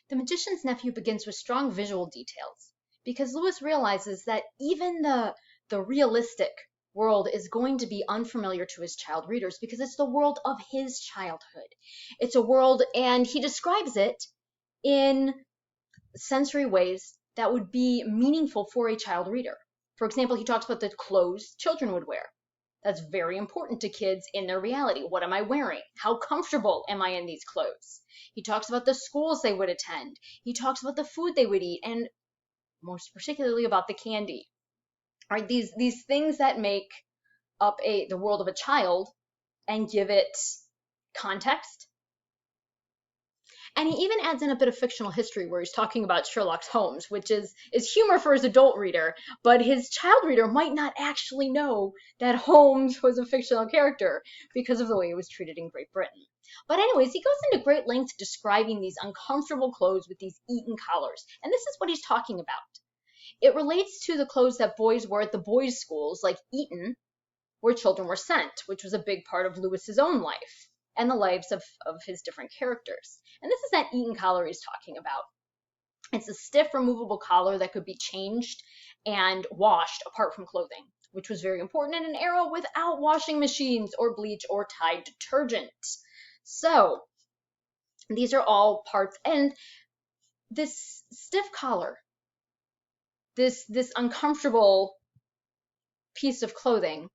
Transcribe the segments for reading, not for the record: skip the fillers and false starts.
The Magician's Nephew begins with strong visual details because Lewis realizes that even the realistic world is going to be unfamiliar to his child readers because it's the world of his childhood. It's a world, and he describes it in sensory ways that would be meaningful for a child reader. For example, he talks about the clothes children would wear. That's very important to kids in their reality. What am I wearing? How comfortable am I in these clothes? He talks about the schools they would attend. He talks about the food they would eat, and most particularly about the candy. All right, these things that make up the world of a child and give it context. And he even adds in a bit of fictional history where he's talking about Sherlock Holmes, which is humor for his adult reader, but his child reader might not actually know that Holmes was a fictional character because of the way it was treated in Great Britain. But anyways, he goes into great length describing these uncomfortable clothes with these Eton collars, and this is what he's talking about. It relates to the clothes that boys wore at the boys' schools like Eton, where children were sent, which was a big part of Lewis's own life and the lives of his different characters. And this is that Eton collar he's talking about. It's a stiff, removable collar that could be changed and washed apart from clothing, which was very important in an era without washing machines or bleach or Tide detergent. So these are all parts. And this stiff collar, this uncomfortable piece of clothing,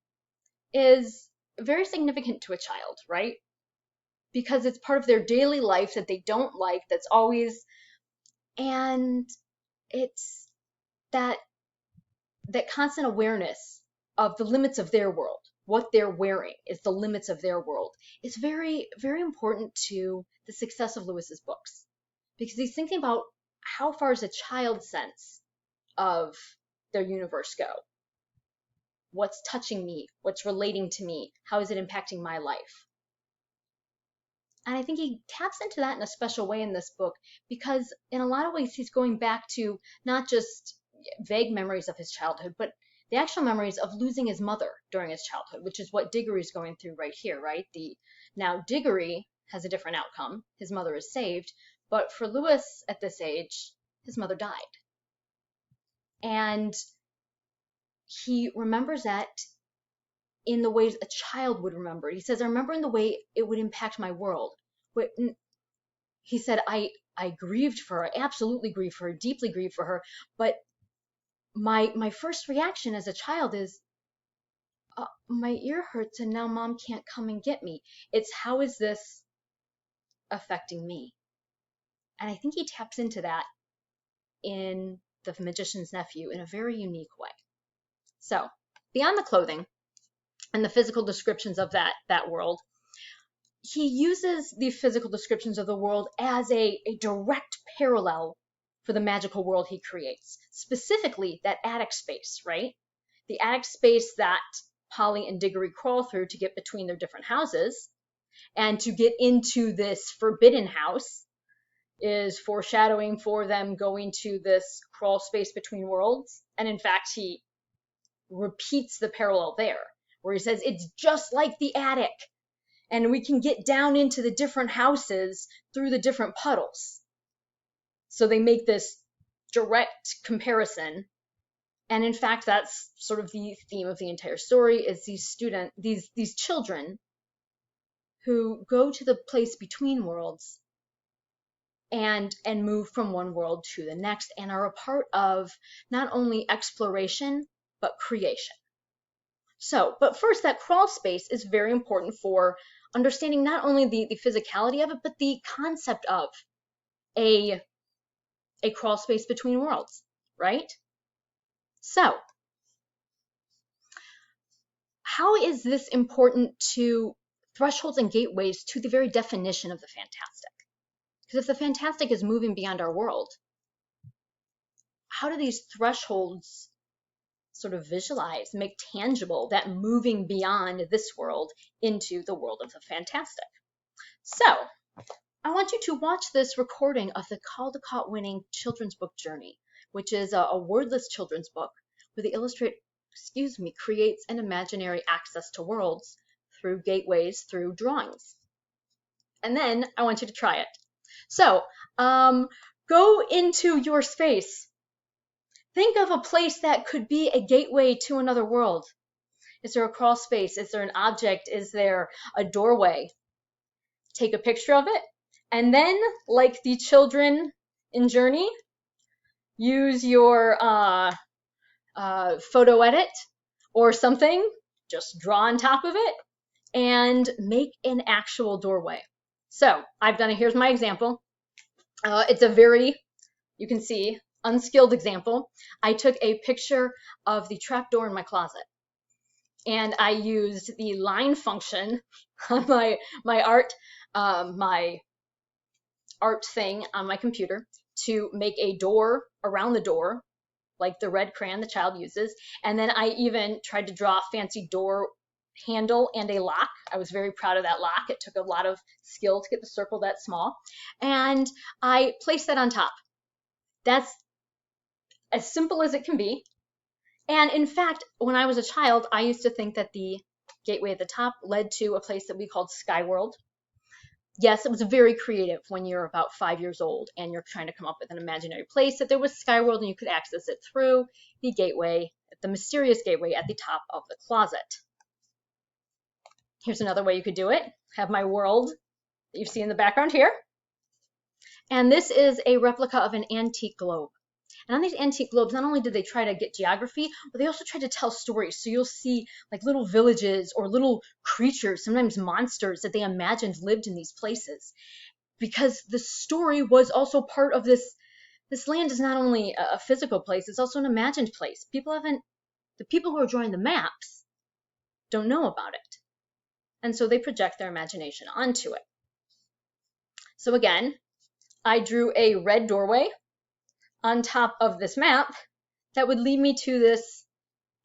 is very significant to a child, right? Because it's part of their daily life that they don't like, that's always, and it's that constant awareness of the limits of their world. What they're wearing is the limits of their world. It's very, very important to the success of Lewis's books because he's thinking about how far does a child's sense of their universe go? What's touching me? What's relating to me? How is it impacting my life? And I think he taps into that in a special way in this book because in a lot of ways he's going back to not just vague memories of his childhood, but the actual memories of losing his mother during his childhood, which is what Diggory is going through right here, right? Now Diggory has a different outcome. His mother is saved, but for Lewis at this age, his mother died. And he remembers that in the ways a child would remember it. He says, I remember in the way it would impact my world. But he said, I grieved for her, absolutely grieved for her, deeply grieved for her. But my first reaction as a child is, my ear hurts and now mom can't come and get me. It's how is this affecting me? And I think he taps into that in The Magician's Nephew in a very unique way. So beyond the clothing and the physical descriptions of that world, he uses the physical descriptions of the world as a direct parallel for the magical world he creates, specifically that attic space, right? The attic space that Polly and Diggory crawl through to get between their different houses and to get into this forbidden house is foreshadowing for them going to this crawl space between worlds. And in fact, he repeats the parallel there, where he says it's just like the attic, and we can get down into the different houses through the different puddles. So they make this direct comparison. And in fact, that's sort of the theme of the entire story, is these children who go to the place between worlds and move from one world to the next and are a part of not only exploration, but creation. So, but first, that crawl space is very important for understanding not only the physicality of it, but the concept of a crawl space between worlds, right? So, how is this important to thresholds and gateways to the very definition of the fantastic? Because if the fantastic is moving beyond our world, how do these thresholds sort of visualize, make tangible that moving beyond this world into the world of the fantastic? So, I want you to watch this recording of the Caldecott-winning children's book Journey, which is a wordless children's book where the illustrator, creates an imaginary access to worlds through gateways, through drawings. And then I want you to try it. So, Go into your space. Think of a place that could be a gateway to another world. Is there a crawl space? Is there an object? Is there a doorway? Take a picture of it, and then, like the children in Journey, use your photo edit or something, just draw on top of it, and make an actual doorway. So I've done it. Here's my example. It's a very, you can see, unskilled example. I took a picture of the trapdoor in my closet, and I used the line function on my art thing on my computer to make a door around the door, like the red crayon the child uses. And then I even tried to draw a fancy door handle and a lock. I was very proud of that lock. It took a lot of skill to get the circle that small. And I placed that on top. That's as simple as it can be. And in fact, when I was a child, I used to think that the gateway at the top led to a place that we called Sky World. Yes, it was very creative when you're about 5 years old and you're trying to come up with an imaginary place, that there was Sky World and you could access it through the gateway, the mysterious gateway at the top of the closet. Here's another way you could do it. Have my world that you see in the background here. And this is a replica of an antique globe. And on these antique globes, not only did they try to get geography, but they also tried to tell stories. So you'll see like little villages or little creatures, sometimes monsters that they imagined lived in these places. Because the story was also part of this. This land is not only a physical place, it's also an imagined place. The people who are drawing the maps don't know about it. And so they project their imagination onto it. So again, I drew a red doorway on top of this map that would lead me to this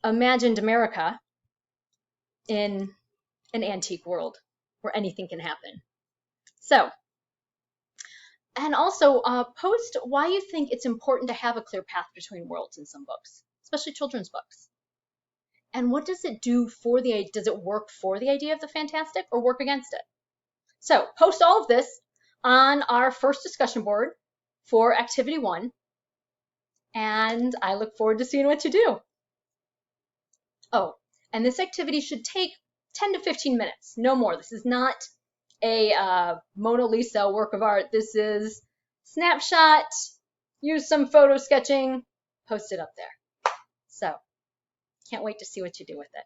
imagined America in an antique world where anything can happen. So, and also post why you think it's important to have a clear path between worlds in some books, especially children's books. And what does it do for does it work for the idea of the fantastic or work against it? So post all of this on our first discussion board for activity 1. And I look forward to seeing what you do. Oh, and this activity should take 10 to 15 minutes, no more. This is not a Mona Lisa work of art. This is snapshot, use some photo sketching, post it up there. So, can't wait to see what you do with it.